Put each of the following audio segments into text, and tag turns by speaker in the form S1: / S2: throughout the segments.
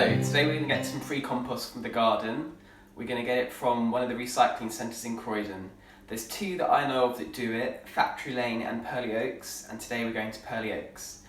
S1: Today we're going to get some free compost from the garden. We're going to get it from one of the recycling centres in Croydon. There's two that I know of that do it, Factory Lane and Pearly Oaks, and today we're going to Pearly Oaks.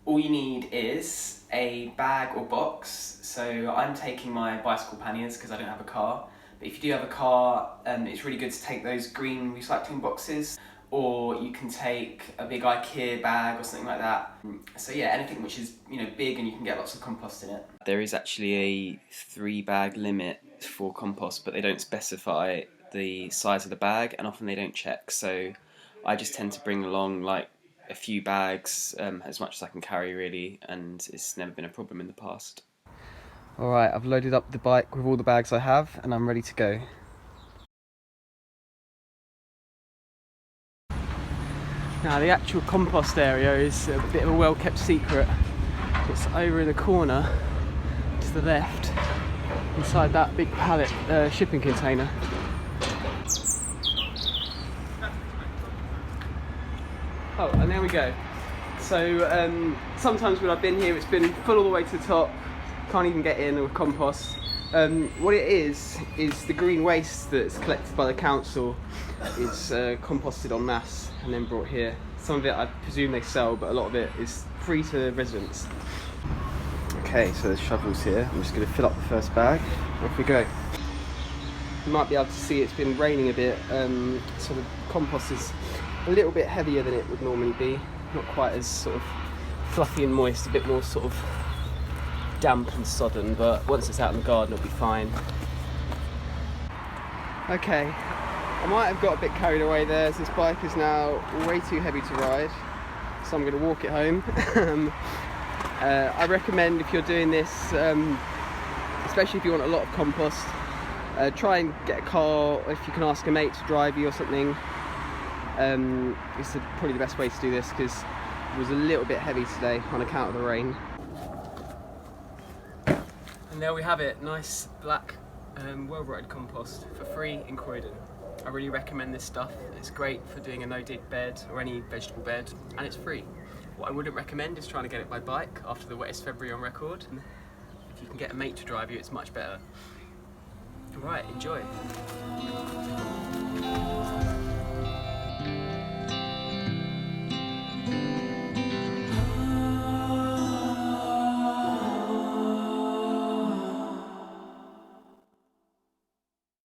S1: All you need is a bag or box. So I'm taking my bicycle panniers because I don't have a car. But if you do have a car, it's really good to take those green recycling boxes, or you can take a big IKEA bag or something like that. So yeah, anything which is big and you can get lots of compost in it. There is actually a 3-bag limit for compost, but they don't specify the size of the bag, and often they don't check. So I just tend to bring along like a few bags, as much as I can carry really, and it's never been a problem in the past. Alright, I've loaded up the bike with all the bags I have and I'm ready to go. Now the actual compost area is a bit of a well-kept secret. It's over in the corner to the left, inside that big pallet shipping container. Oh, and there we go. So sometimes when I've been here it's been full all the way to the top, can't even get in with compost. What it is the green waste that's collected by the council is composted en masse and then brought here. Some of it I presume they sell, but a lot of it is free to residents. Okay, so there's shovels here. I'm just going to fill up the first bag. Off we go. You might be able to see it's been raining a bit, so the compost is a little bit heavier than it would normally be. Not quite as sort of fluffy and moist, a bit more sort of damp and sodden, but once it's out in the garden it'll be fine. Okay, I might have got a bit carried away there, as this bike is now way too heavy to ride, so I'm going to walk it home. I recommend, if you're doing this, especially if you want a lot of compost, try and get a car, or if you can ask a mate to drive you or something. It's probably the best way to do this, because it was a little bit heavy today on account of the rain. And there we have it, nice black well-rotted compost for free in Croydon. I really recommend this stuff. It's great for doing a no-dig bed or any vegetable bed, and it's free. What I wouldn't recommend is trying to get it by bike after the wettest February on record. If you can get a mate to drive you, it's much better. Right, enjoy.